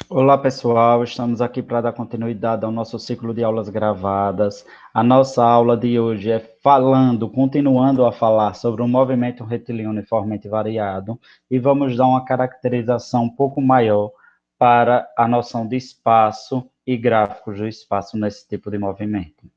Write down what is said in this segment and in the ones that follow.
Olá, pessoal. Estamos aqui para dar continuidade ao nosso ciclo de aulas gravadas. A nossa aula de hoje é continuando a falar sobre o movimento retilíneo uniformemente variado, e vamos dar uma caracterização um pouco maior para a noção de espaço e gráficos do espaço nesse tipo de movimento.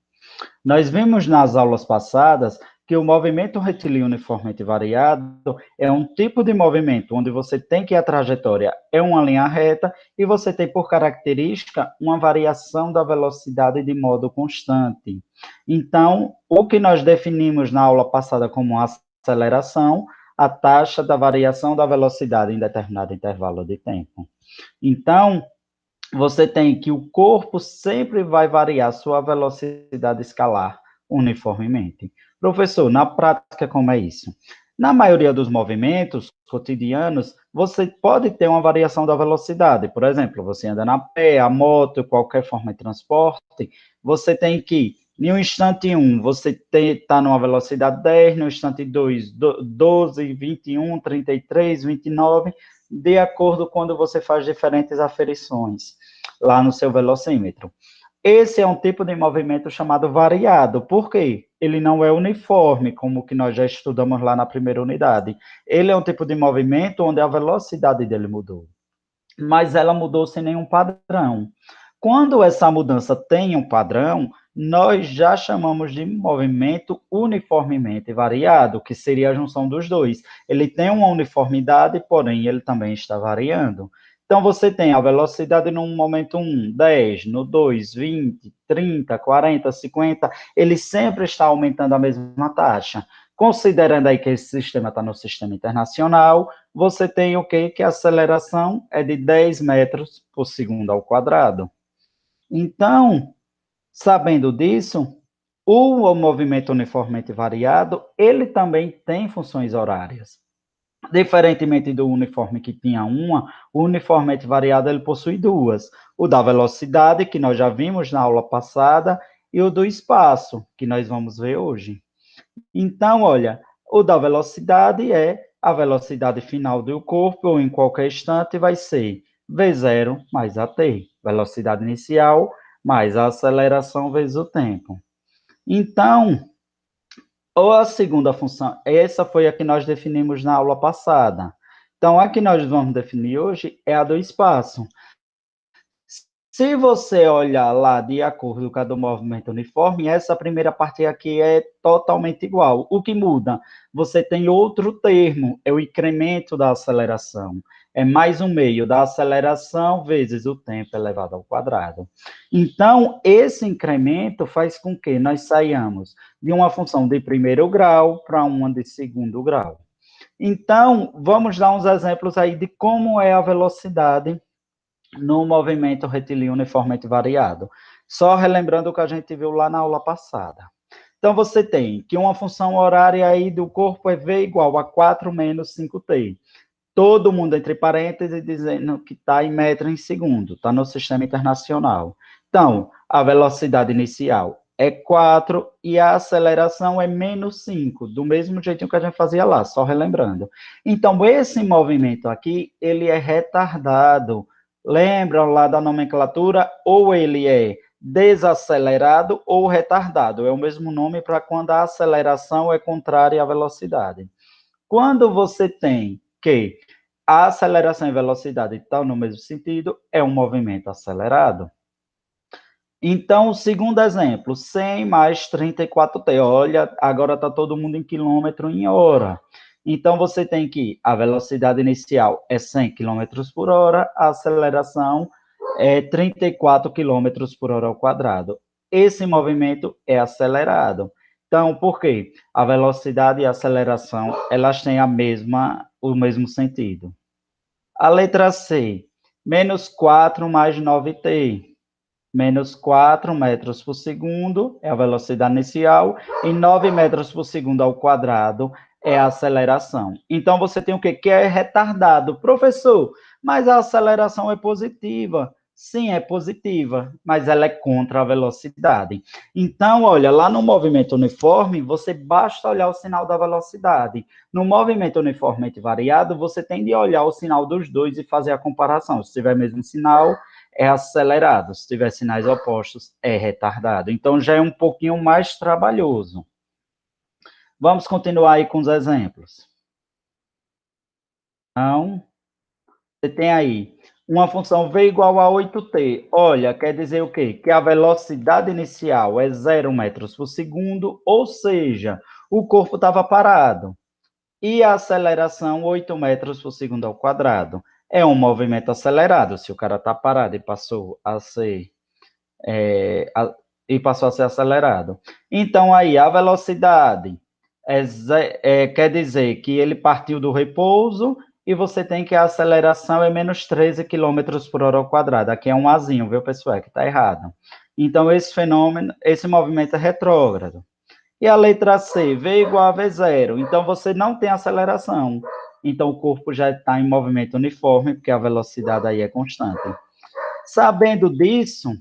Nós vimos nas aulas passadas que o movimento retilíneo uniformemente variado é um tipo de movimento onde você tem que a trajetória é uma linha reta e você tem por característica uma variação da velocidade de modo constante. Então, o que nós definimos na aula passada como aceleração, a taxa da variação da velocidade em determinado intervalo de tempo. Então, você tem que o corpo sempre vai variar sua velocidade escalar uniformemente. Professor, na prática, como é isso? Na maioria dos movimentos cotidianos, você pode ter uma variação da velocidade. Por exemplo, você anda na pé, a moto, qualquer forma de transporte, você tem que, em um instante 1, você está numa velocidade 10, no instante 2, 12, 21, 33, 29, de acordo com quando você faz diferentes aferições lá no seu velocímetro. Esse é um tipo de movimento chamado variado. Por quê? Ele não é uniforme, como que nós já estudamos lá na primeira unidade. Ele é um tipo de movimento onde a velocidade dele mudou, mas ela mudou sem nenhum padrão. Quando essa mudança tem um padrão, nós já chamamos de movimento uniformemente variado, que seria a junção dos dois. Ele tem uma uniformidade, porém ele também está variando. Então você tem a velocidade no momento 1, 10, no 2, 20, 30, 40, 50, ele sempre está aumentando a mesma taxa. Considerando aí que esse sistema está no sistema internacional, você tem o quê? Que a aceleração é de 10 metros por segundo ao quadrado. Então, sabendo disso, o movimento uniformemente variado, ele também tem funções horárias. Diferentemente do uniforme que tinha uma, o uniformemente variado ele possui duas. O da velocidade, que nós já vimos na aula passada, e o do espaço, que nós vamos ver hoje. Então, olha, o da velocidade é a velocidade final do corpo, ou em qualquer instante, vai ser V0 mais AT, velocidade inicial mais a aceleração vezes o tempo. Então, ou a segunda função, essa foi a que nós definimos na aula passada. Então, a que nós vamos definir hoje é a do espaço. Se você olhar lá de acordo com cada movimento uniforme, essa primeira parte aqui é totalmente igual. O que muda? Você tem outro termo, é o incremento da aceleração. É mais um meio da aceleração vezes o tempo elevado ao quadrado. Então, esse incremento faz com que nós saiamos de uma função de primeiro grau para uma de segundo grau. Então, vamos dar uns exemplos aí de como é a velocidade no movimento retilíneo uniformemente variado. Só relembrando o que a gente viu lá na aula passada. Então, você tem que uma função horária aí do corpo é V igual a 4 menos 5t. Todo mundo entre parênteses dizendo que está em metro em segundo, está no sistema internacional. Então, a velocidade inicial é 4 e a aceleração é menos 5, do mesmo jeitinho que a gente fazia lá, só relembrando. Então, esse movimento aqui, ele é retardado. Lembra lá da nomenclatura? Ou ele é desacelerado ou retardado. É o mesmo nome para quando a aceleração é contrária à velocidade. Quando você tem que a aceleração e velocidade estão no mesmo sentido, é um movimento acelerado. Então, o segundo exemplo, 100 mais 34t. Olha, agora está todo mundo em quilômetro em hora. Então, você tem que a velocidade inicial é 100 km por hora, a aceleração é 34 km por hora ao quadrado. Esse movimento é acelerado. Então, por quê? A velocidade e a aceleração, elas têm o mesmo sentido. A letra C, menos 4 mais 9t. Menos 4 metros por segundo é a velocidade inicial, e 9 metros por segundo ao quadrado é a aceleração. Então, você tem o quê? Que é retardado. Professor, mas a aceleração é positiva. Sim, é positiva, mas ela é contra a velocidade. Então, olha, lá no movimento uniforme, você basta olhar o sinal da velocidade. No movimento uniformemente variado, você tem de olhar o sinal dos dois e fazer a comparação. Se tiver mesmo sinal, é acelerado. Se tiver sinais opostos, é retardado. Então, já é um pouquinho mais trabalhoso. Vamos continuar aí com os exemplos. Então, você tem aí uma função v igual a 8t. Olha, quer dizer o quê? Que a velocidade inicial é 0 metros por segundo, ou seja, o corpo estava parado. E a aceleração 8 metros por segundo ao quadrado. É um movimento acelerado. Se o cara está parado e passou a ser acelerado. Então, aí, a velocidade quer dizer que ele partiu do repouso e você tem que a aceleração é menos 13 km por hora ao quadrado. Aqui é um azinho, viu, pessoal? É que está errado. Então, esse fenômeno, esse movimento é retrógrado. E a letra C, V igual a V0. Então, você não tem aceleração. Então, o corpo já está em movimento uniforme, porque a velocidade aí é constante. Sabendo disso,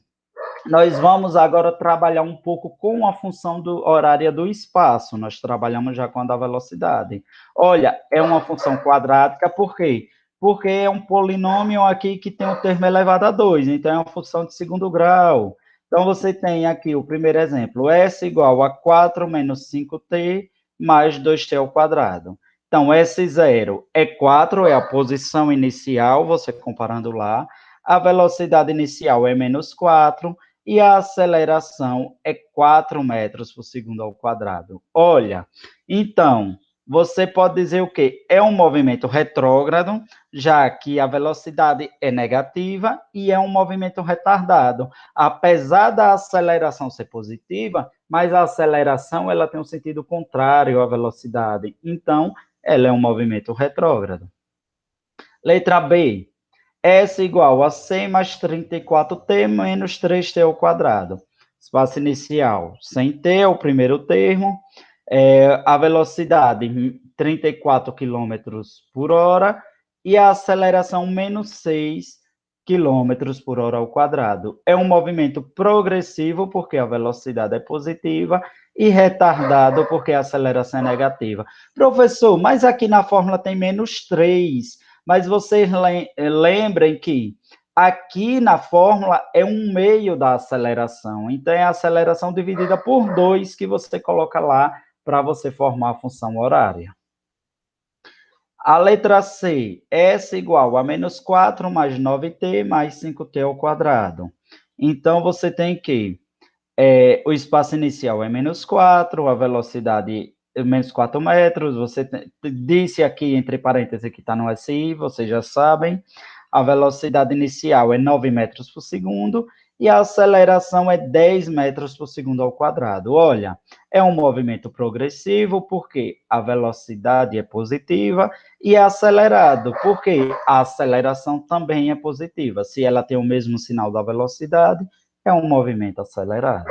nós vamos agora trabalhar um pouco com a função horária do espaço. Nós trabalhamos já com a da velocidade. Olha, é uma função quadrática, por quê? Porque é um polinômio aqui que tem um termo elevado a 2, então é uma função de segundo grau. Então, você tem aqui o primeiro exemplo, S igual a 4 menos 5t mais 2t ao quadrado. Então, S0 é 4, é a posição inicial, você comparando lá. A velocidade inicial é menos 4, e a aceleração é 4 metros por segundo ao quadrado. Olha, então, você pode dizer o quê? É um movimento retrógrado, já que a velocidade é negativa, e é um movimento retardado. Apesar da aceleração ser positiva, mas a aceleração ela tem um sentido contrário à velocidade. Então, ela é um movimento retrógrado. Letra B. S igual a 100 mais 34t menos 3t ao quadrado. Espaço inicial, 100t é o primeiro termo. A velocidade, 34 km por hora. E a aceleração, menos 6 km por hora ao quadrado. É um movimento progressivo, porque a velocidade é positiva, e retardado, porque a aceleração é negativa. Professor, mas aqui na fórmula tem menos 3. Mas vocês lembrem que aqui na fórmula é um meio da aceleração. Então, é a aceleração dividida por 2 que você coloca lá para você formar a função horária. A letra C, S igual a menos 4 mais 9t mais 5t ao quadrado. Então, você tem que o espaço inicial é menos 4, a velocidade é menos 4 metros, você disse aqui, entre parênteses, que está no SI, vocês já sabem, a velocidade inicial é 9 metros por segundo, e a aceleração é 10 metros por segundo ao quadrado. Olha, é um movimento progressivo, porque a velocidade é positiva, e é acelerado, porque a aceleração também é positiva. Se ela tem o mesmo sinal da velocidade, é um movimento acelerado.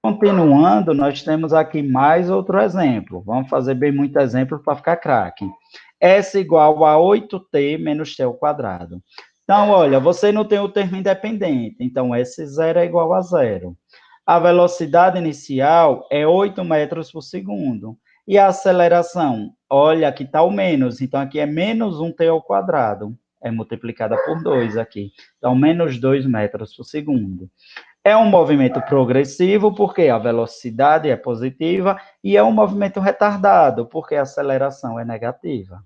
Continuando, nós temos aqui mais outro exemplo. Vamos fazer bem muito exemplo para ficar craque. S igual a 8t menos t ao quadrado. Então, olha, você não tem o termo independente, então S0 é igual a 0. A velocidade inicial é 8 metros por segundo. E a aceleração? Olha, aqui está o menos, então aqui é menos 1t ao quadrado. É multiplicada por 2 aqui. Então, menos 2 metros por segundo. É um movimento progressivo, porque a velocidade é positiva, e é um movimento retardado, porque a aceleração é negativa.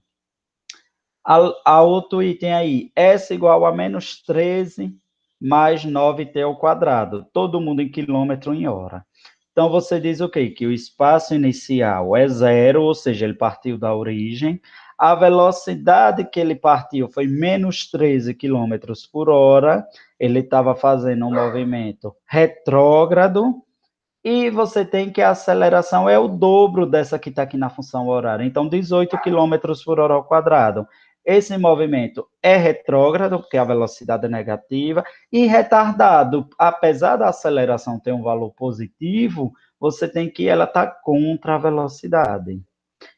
A outro item aí, S igual a menos 13 mais 9t ao quadrado, todo mundo em quilômetro em hora. Então, você diz o quê? Que o espaço inicial é 0, ou seja, ele partiu da origem. A velocidade que ele partiu foi menos 13 km por hora. Ele estava fazendo um movimento retrógrado. E você tem que a aceleração é o dobro dessa que está aqui na função horária. Então, 18 km por hora ao quadrado. Esse movimento é retrógrado, porque a velocidade é negativa, e retardado, apesar da aceleração ter um valor positivo, você tem que ela está contra a velocidade.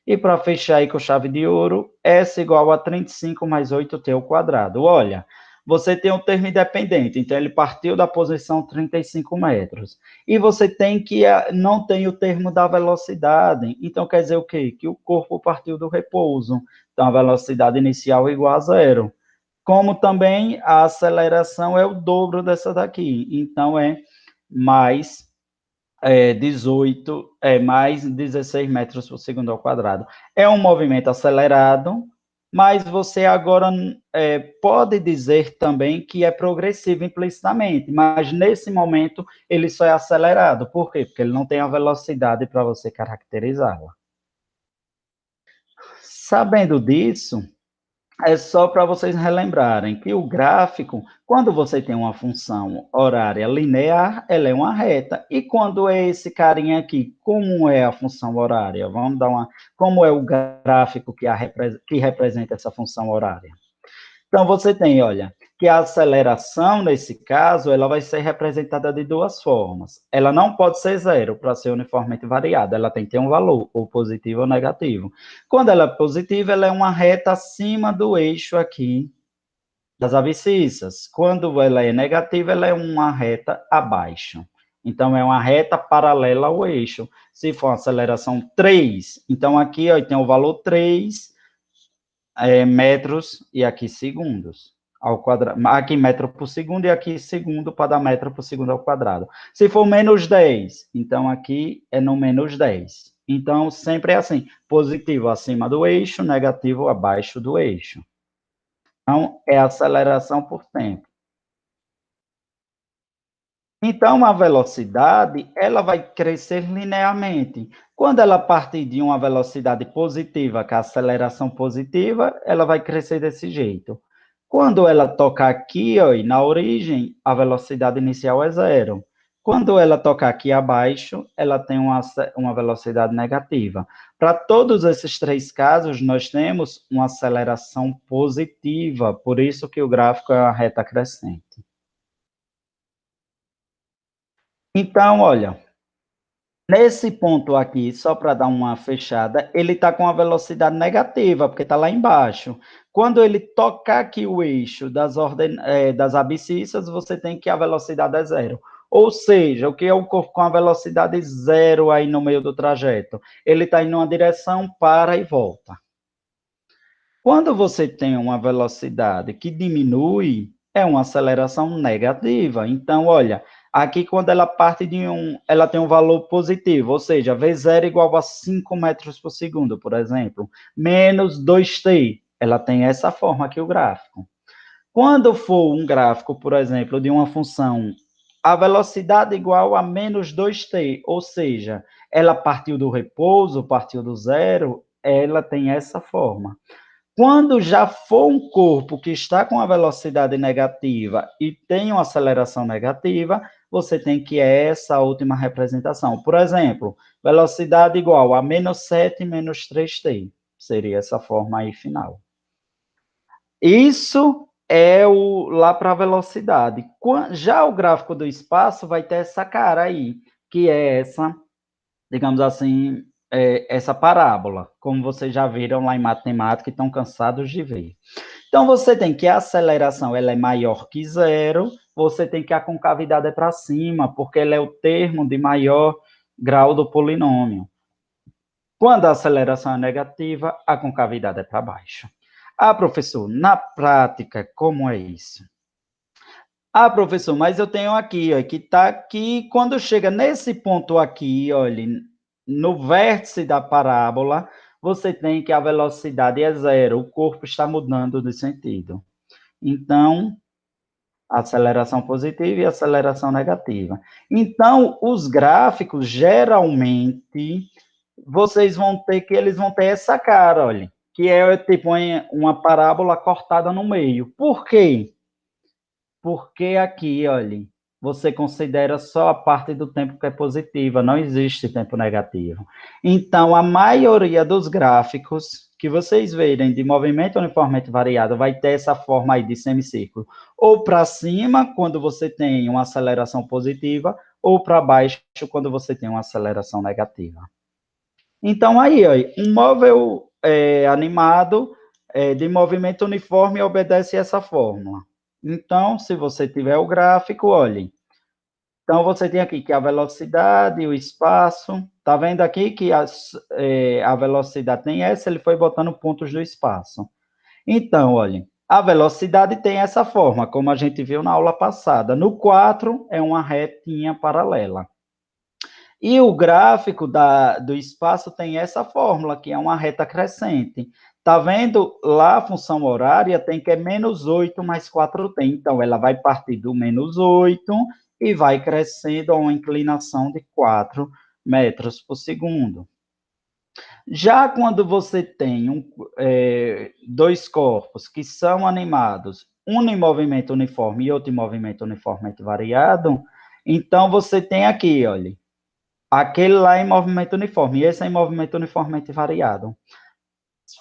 E para fechar aí com chave de ouro, S igual a 35 mais 8t ao quadrado. Olha, você tem um termo independente, então ele partiu da posição 35 metros. E você tem que não tem o termo da velocidade, então quer dizer o quê? Que o corpo partiu do repouso, então a velocidade inicial é igual a zero. Como também a aceleração é o dobro dessa daqui, então é mais 18, mais 16 metros por segundo ao quadrado. É um movimento acelerado, mas você agora pode dizer também que é progressivo implicitamente, mas nesse momento ele só é acelerado. Por quê? Porque ele não tem a velocidade para você caracterizá-la. Sabendo disso, é só para vocês relembrarem que o gráfico, quando você tem uma função horária linear, ela é uma reta. E quando é esse carinha aqui, como é a função horária? Vamos dar uma. Como é o gráfico que representa essa função horária? Então, você tem, olha, que a aceleração, nesse caso, ela vai ser representada de duas formas. Ela não pode ser zero para ser uniformemente variada, ela tem que ter um valor, ou positivo ou negativo. Quando ela é positiva, ela é uma reta acima do eixo aqui das abscissas. Quando ela é negativa, ela é uma reta abaixo. Então, é uma reta paralela ao eixo. Se for uma aceleração 3, então aqui ó, tem o valor 3, metros e aqui segundos ao quadrado. Aqui metro por segundo e aqui segundo para dar metro por segundo ao quadrado. Se for menos 10, então aqui é no menos 10. Então, sempre é assim, positivo acima do eixo, negativo abaixo do eixo. Então, é aceleração por tempo. Então, a velocidade, ela vai crescer linearmente. Quando ela partir de uma velocidade positiva, que é a aceleração positiva, ela vai crescer desse jeito. Quando ela tocar aqui, ó, e na origem, a velocidade inicial é zero. Quando ela tocar aqui abaixo, ela tem uma velocidade negativa. Para todos esses três casos, nós temos uma aceleração positiva, por isso que o gráfico é uma reta crescente. Então, olha, nesse ponto aqui, só para dar uma fechada, ele está com a velocidade negativa, porque está lá embaixo. Quando ele tocar aqui o eixo das abscissas, você tem que a velocidade é zero. Ou seja, o que é o corpo com a velocidade zero aí no meio do trajeto? Ele está em uma direção, para e volta. Quando você tem uma velocidade que diminui, é uma aceleração negativa. Então, olha, aqui quando ela parte ela tem um valor positivo, ou seja, V0 igual a 5 metros por segundo, por exemplo, menos 2t. Ela tem essa forma aqui o gráfico. Quando for um gráfico, por exemplo, de uma função, a velocidade igual a menos 2t, ou seja, ela partiu do repouso, partiu do zero, ela tem essa forma. Quando já for um corpo que está com a velocidade negativa e tem uma aceleração negativa, você tem que essa última representação. Por exemplo, velocidade igual a menos 7 menos 3t. Seria essa forma aí final. Isso é lá para a velocidade. Já o gráfico do espaço vai ter essa cara aí, que é essa, digamos assim, essa parábola, como vocês já viram lá em matemática e estão cansados de ver. Então, você tem que a aceleração ela é maior que zero, você tem que a concavidade é para cima, porque ela é o termo de maior grau do polinômio. Quando a aceleração é negativa, a concavidade é para baixo. Ah, professor, na prática, como é isso? Ah, professor, mas eu tenho aqui, ó, que está aqui, quando chega nesse ponto aqui, olha, no vértice da parábola, você tem que a velocidade é zero, o corpo está mudando de sentido. Então, aceleração positiva e aceleração negativa. Então, os gráficos, geralmente, vocês vão ter que, eles vão ter essa cara, olha, que é tipo uma parábola cortada no meio. Por quê? Porque aqui, olha, você considera só a parte do tempo que é positiva, não existe tempo negativo. Então, a maioria dos gráficos que vocês verem de movimento uniformemente variado vai ter essa forma aí de semicírculo. Ou para cima, quando você tem uma aceleração positiva, ou para baixo, quando você tem uma aceleração negativa. Então, aí, ó, um móvel animado de movimento uniforme obedece essa fórmula. Então, se você tiver o gráfico, olhem. Então, você tem aqui que a velocidade, o espaço. Está vendo aqui que a velocidade tem essa, ele foi botando pontos do espaço. Então, olhem, a velocidade tem essa forma, como a gente viu na aula passada. No 4, é uma retinha paralela. E o gráfico do espaço tem essa fórmula, que é uma reta crescente. Tá vendo? Lá a função horária tem que é menos 8 mais 4t. Então, ela vai partir do menos 8 e vai crescendo a uma inclinação de 4 metros por segundo. Já quando você tem dois corpos que são animados, um em movimento uniforme e outro em movimento uniformemente variado, então você tem aqui, olha, aquele lá em movimento uniforme, e esse é em movimento uniformemente variado.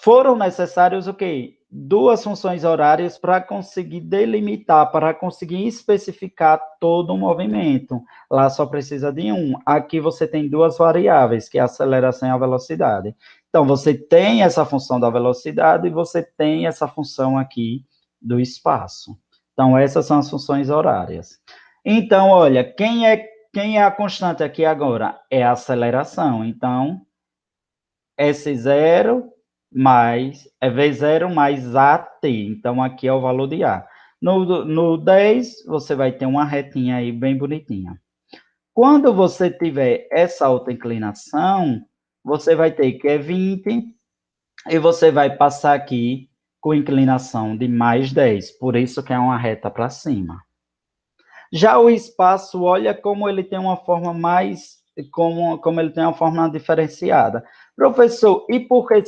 Foram necessários o quê? Duas funções horárias para conseguir delimitar, para conseguir especificar todo o movimento. Lá só precisa de um. Aqui você tem duas variáveis, que é a aceleração e a velocidade. Então, você tem essa função da velocidade e você tem essa função aqui do espaço. Então, essas são as funções horárias. Então, olha, quem é a constante aqui agora? É a aceleração. Então, S0 mais, V0 mais AT. Então, aqui é o valor de A. No 10, você vai ter uma retinha aí bem bonitinha. Quando você tiver essa alta inclinação, você vai ter que é 20, e você vai passar aqui com inclinação de mais 10. Por isso que é uma reta para cima. Já o espaço, olha como ele tem uma forma mais, como ele tem uma forma diferenciada. Professor, e por que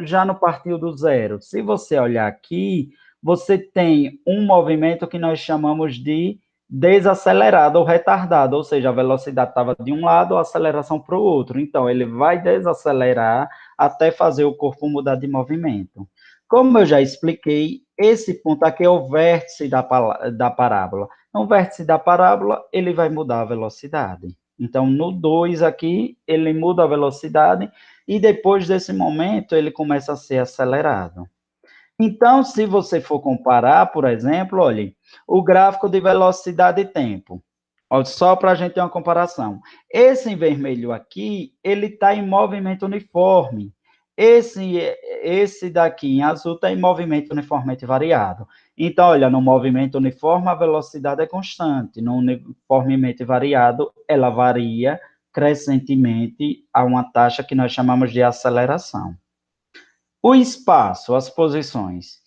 já não partiu do zero? Se você olhar aqui, você tem um movimento que nós chamamos de desacelerado ou retardado, ou seja, a velocidade estava de um lado, a aceleração para o outro. Então, ele vai desacelerar até fazer o corpo mudar de movimento. Como eu já expliquei, esse ponto aqui é o vértice da parábola. No vértice da parábola, ele vai mudar a velocidade. Então, no 2 aqui, ele muda a velocidade e depois desse momento, ele começa a ser acelerado. Então, se você for comparar, por exemplo, olhe, o gráfico de velocidade e tempo. Olha, só para a gente ter uma comparação. Esse em vermelho aqui, ele está em movimento uniforme. Esse daqui em azul está em movimento uniformemente variado. Então, olha, no movimento uniforme a velocidade é constante, no uniformemente variado ela varia crescentemente a uma taxa que nós chamamos de aceleração. O espaço, as posições.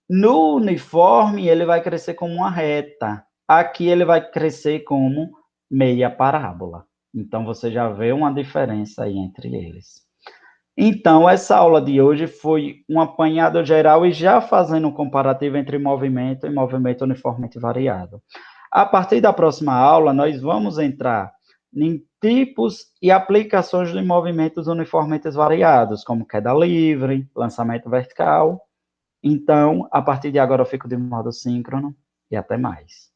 No uniforme ele vai crescer como uma reta. Aqui ele vai crescer como meia parábola. Então você já vê uma diferença aí entre eles. Então, essa aula de hoje foi um apanhado geral e já fazendo um comparativo entre movimento e movimento uniformemente variado. A partir da próxima aula, nós vamos entrar em tipos e aplicações de movimentos uniformemente variados, como queda livre, lançamento vertical. Então, a partir de agora eu fico de modo síncrono e até mais.